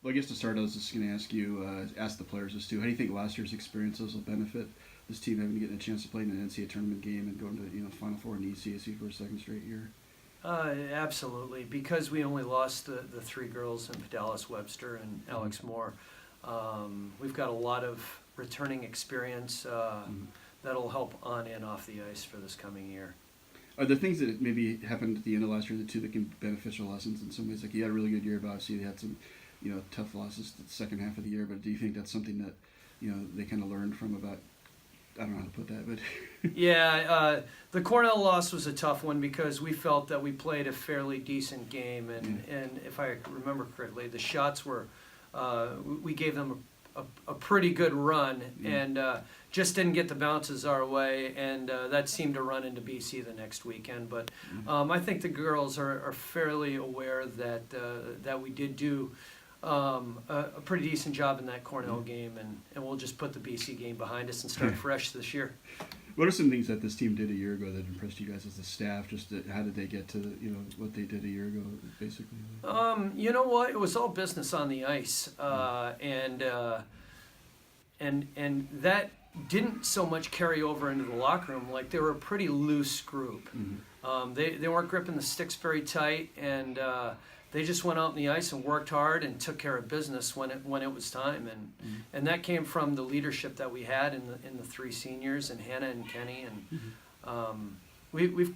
Well, I guess to start, I was just going to ask the players this too. How do you think last year's experiences will benefit this team having to get a chance to play in an NCAA tournament game and going to Final Four in ECAC for a second straight year? Absolutely, because we only lost the three girls in Pedalis Webster and Alex Moore. We've got a lot of returning experience that'll help on and off the ice for this coming year. Are there things that maybe happened at the end of last year that can be beneficial lessons in some ways? Like you had a really good year, but obviously they had some tough losses the second half of the year. But do you think that's something that they kind of learned from about? I don't know how to put that, but yeah, the Cornell loss was a tough one because we felt that we played a fairly decent game, and if I remember correctly, the shots were we gave them a pretty good run, and just didn't get the bounces our way, and that seemed to run into BC the next weekend. But I think the girls are fairly aware that we did do a pretty decent job in that Cornell game, and we'll just put the BC game behind us and start fresh this year. What are some things that this team did a year ago that impressed you guys as a staff? How did they get to what they did a year ago, basically? You know what? It was all business on the ice, and that didn't so much carry over into the locker room. Like, they were a pretty loose group. They weren't gripping the sticks very tight, and they just went out on the ice and worked hard and took care of business when it was time, and that came from the leadership that we had in the three seniors and Hannah and Kenny, and we've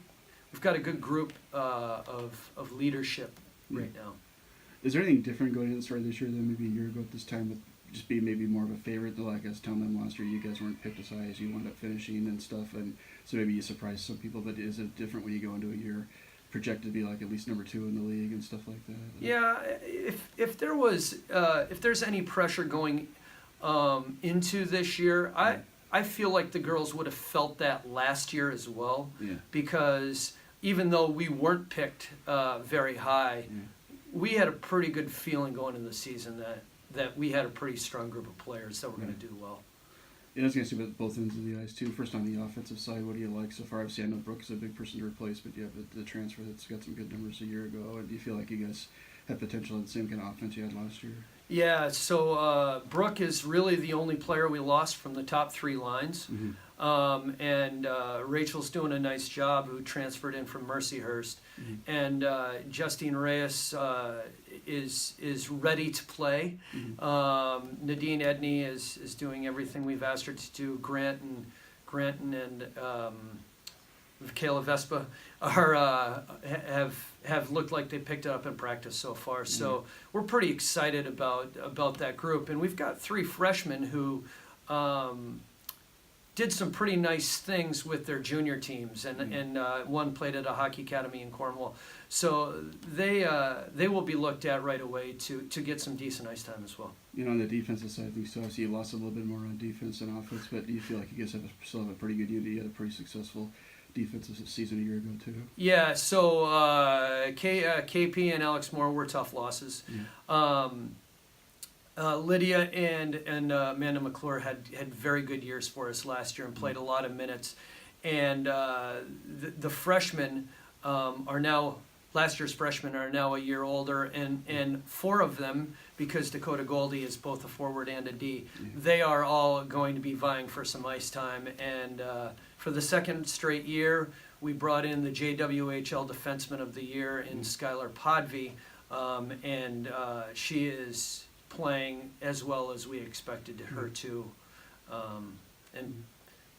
got a good group of leadership right now. Is there anything different going into the start of this year than maybe a year ago at this time, with just being maybe more of a favorite? Though, like I was telling them last year, you guys weren't picked as high as you wound up finishing and stuff, and so maybe you surprised some people. But is it different when you go into a year projected to be like at least number 2 in the league and stuff like that? Yeah, if there's any pressure going into this year, I feel like the girls would have felt that last year as well, because even though we weren't picked very high, we had a pretty good feeling going into the season that we had a pretty strong group of players that were going to do well. Yeah, I was going to say about both ends of the ice, too. First, on the offensive side, what do you like so far? Obviously, I know Brooke is a big person to replace, but you have the transfer that's got some good numbers a year ago. And do you feel like you guys have potential in the same kind of offense you had last year? Yeah, so Brooke is really the only player we lost from the top three lines. And Rachel's doing a nice job, who transferred in from Mercyhurst. And Justine Reyes is ready to play. Nadine Edney is doing everything we've asked her to do. Granton and Michaela Vespa have looked like they picked it up in practice so far. So we're pretty excited about that group. And we've got 3 freshmen who did some pretty nice things with their junior teams, and one played at a hockey academy in Cornwall. So they will be looked at right away to get some decent ice time as well. On the defensive side of things, so obviously you lost a little bit more on defense than offense, but do you feel like you guys still have a pretty good unit? You had a pretty successful defensive season a year ago, too. Yeah, so KP and Alex Moore were tough losses. Lydia and Amanda McClure had very good years for us last year and played a lot of minutes. And the freshmen are now, last year's freshmen are now a year older, and 4 of them, because Dakota Goldie is both a forward and a D, they are all going to be vying for some ice time. And for the second straight year, we brought in the JWHL Defenseman of the Year in Skylar Podvy, and she is playing as well as we expected her to, and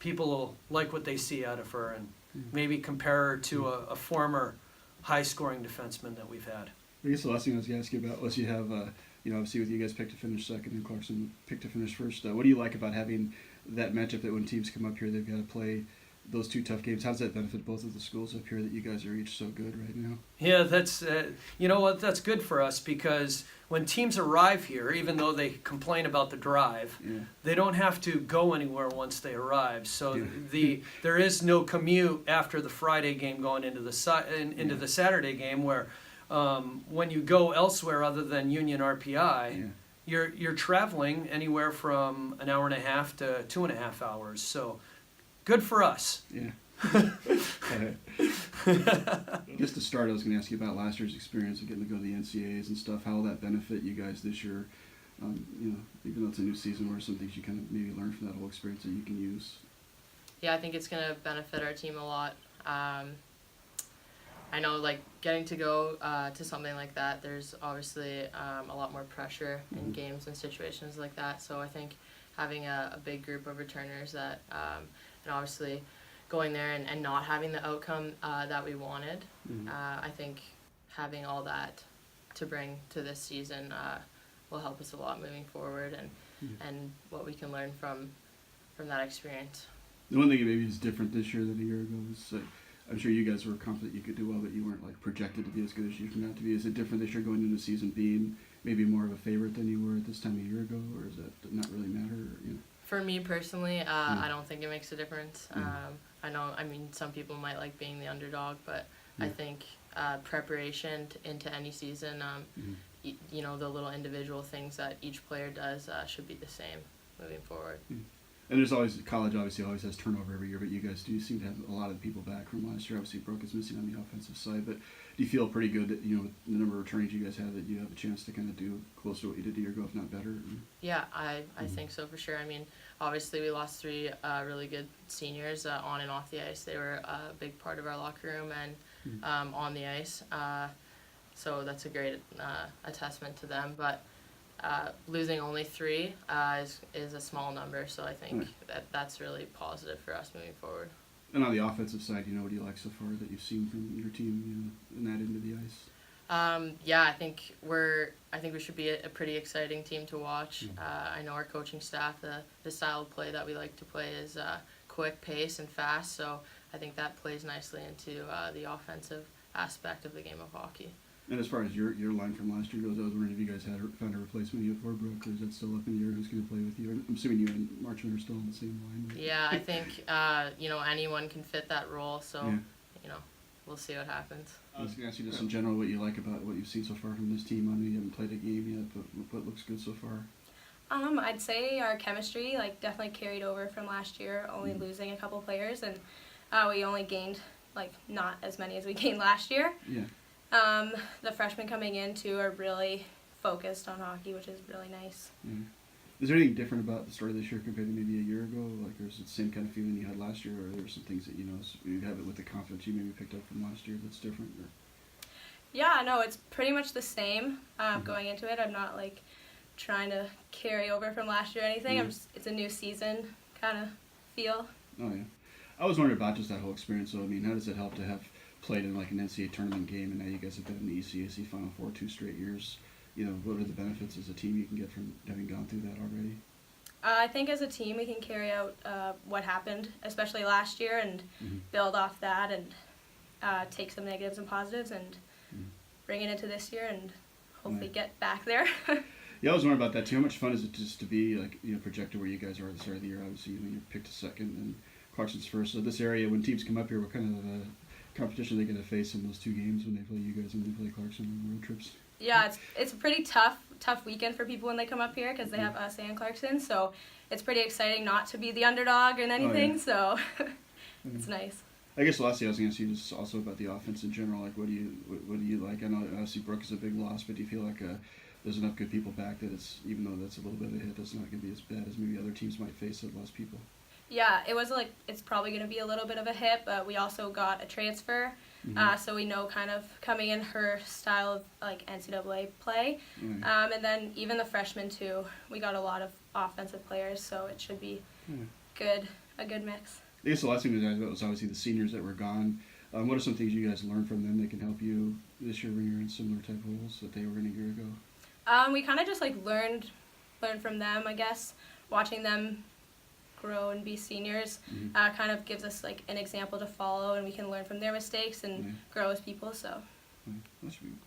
people will like what they see out of her, and maybe compare her to a former high-scoring defenseman that we've had. I guess the last thing I was going to ask you about was you have, obviously with you guys picked to finish second and Clarkson picked to finish first. What do you like about having that matchup that when teams come up here, they've got to play those 2 tough games? How does that benefit both of the schools up here that you guys are each so good right now? Yeah, that's that's good for us, because when teams arrive here, even though they complain about the drive, they don't have to go anywhere once they arrive. So there is no commute after the Friday game going into the Saturday game, where when you go elsewhere other than Union RPI, you're traveling anywhere from an hour and a half to 2.5 hours. So good for us. Yeah. Just to start, I was going to ask you about last year's experience of getting to go to the NCAAs and stuff. How will that benefit you guys this year? Even though it's a new season, what are some things you kind of maybe learn from that whole experience that you can use? Yeah, I think it's going to benefit our team a lot. I know, like, getting to go to something like that, there's obviously a lot more pressure in games and situations like that. So I think having a big group of returners that, and obviously going there and not having the outcome that we wanted, I think having all that to bring to this season will help us a lot moving forward and what we can learn from that experience. The one thing that maybe is different this year than a year ago is I'm sure you guys were confident you could do well, but you weren't like projected to be as good as you turned out to be. Is it different this year going into the season being maybe more of a favorite than you were at this time a year ago, or does that not really matter? Or, For me personally, I don't think it makes a difference. I mean, some people might like being the underdog, but I think preparation into any season, the little individual things that each player does should be the same moving forward. And there's always, college obviously always has turnover every year, but you guys do seem to have a lot of people back from last year. Obviously Brooke is missing on the offensive side, but do you feel pretty good that, with the number of returns you guys have, that you have a chance to kind of do close to what you did a year ago, if not better? Yeah, I think so for sure. I mean, obviously we lost 3 really good seniors on and off the ice. They were a big part of our locker room and on the ice. So that's a great testament to them. But losing only 3 is a small number, so I think that's really positive for us moving forward. And on the offensive side, what do you like so far that you've seen from your team, in that end of the ice? Yeah, I think we should be a pretty exciting team to watch. I know our coaching staff, the style of play that we like to play is quick pace and fast, so I think that plays nicely into the offensive aspect of the game of hockey. And as far as your line from last year goes, I was wondering if you guys found a replacement yet for Brooke, or is that still up in the air? Who's going to play with you? I'm assuming you and Marchman are still on the same line. Right? Yeah, I think anyone can fit that role, so we'll see what happens. I was going to ask you just in general what you like about what you've seen so far from this team. I know you haven't played a game yet, but what looks good so far? I'd say our chemistry definitely carried over from last year, only losing a couple players, and we only gained not as many as we gained last year. Yeah. The freshmen coming in too are really focused on hockey, which is really nice. Yeah. Is there anything different about the start of this year compared to maybe a year ago? Or is it the same kind of feeling you had last year, or are there some things that you have it with the confidence you maybe picked up from last year that's different? Or? Yeah, no, it's pretty much the same going into it. I'm not trying to carry over from last year or anything. It's a new season kind of feel. Oh yeah, I was wondering about just that whole experience. So I mean, how does it help to have played in an NCAA tournament game, and now you guys have been in the ECAC Final Four 2 straight years? What are the benefits as a team you can get from having gone through that already? I think as a team we can carry out what happened, especially last year, and build off that and take some negatives and positives and bring it into this year and hopefully get back there. Yeah, I was wondering about that too. How much fun is it just to be projected where you guys are at the start of the year? Obviously, you're picked a second and Clarkson's first. So this area, when teams come up here, what kind of competition are they going to face in those 2 games when they play you guys and they play Clarkson on road trips? Yeah, it's a pretty tough weekend for people when they come up here because they have us and Clarkson. So it's pretty exciting not to be the underdog and anything. So it's nice. I guess lastly, I was going to ask you just also about the offense in general. What do you like? I know obviously Brooke is a big loss, but do you feel like there's enough good people back that it's, even though that's a little bit of a hit, that's not going to be as bad as maybe other teams might face with less people? Yeah, it was it's probably going to be a little bit of a hit, but we also got a transfer, so we know kind of coming in her style of NCAA play, and then even the freshmen too. We got a lot of offensive players, so it should be a good mix. I guess the last thing we talked about was obviously the seniors that were gone. What are some things you guys learned from them that can help you this year when you're in similar type roles that they were in a year ago? We kind of just learned from them, I guess. Watching them grow and be seniors kind of gives us an example to follow, and we can learn from their mistakes and grow as people. So that should be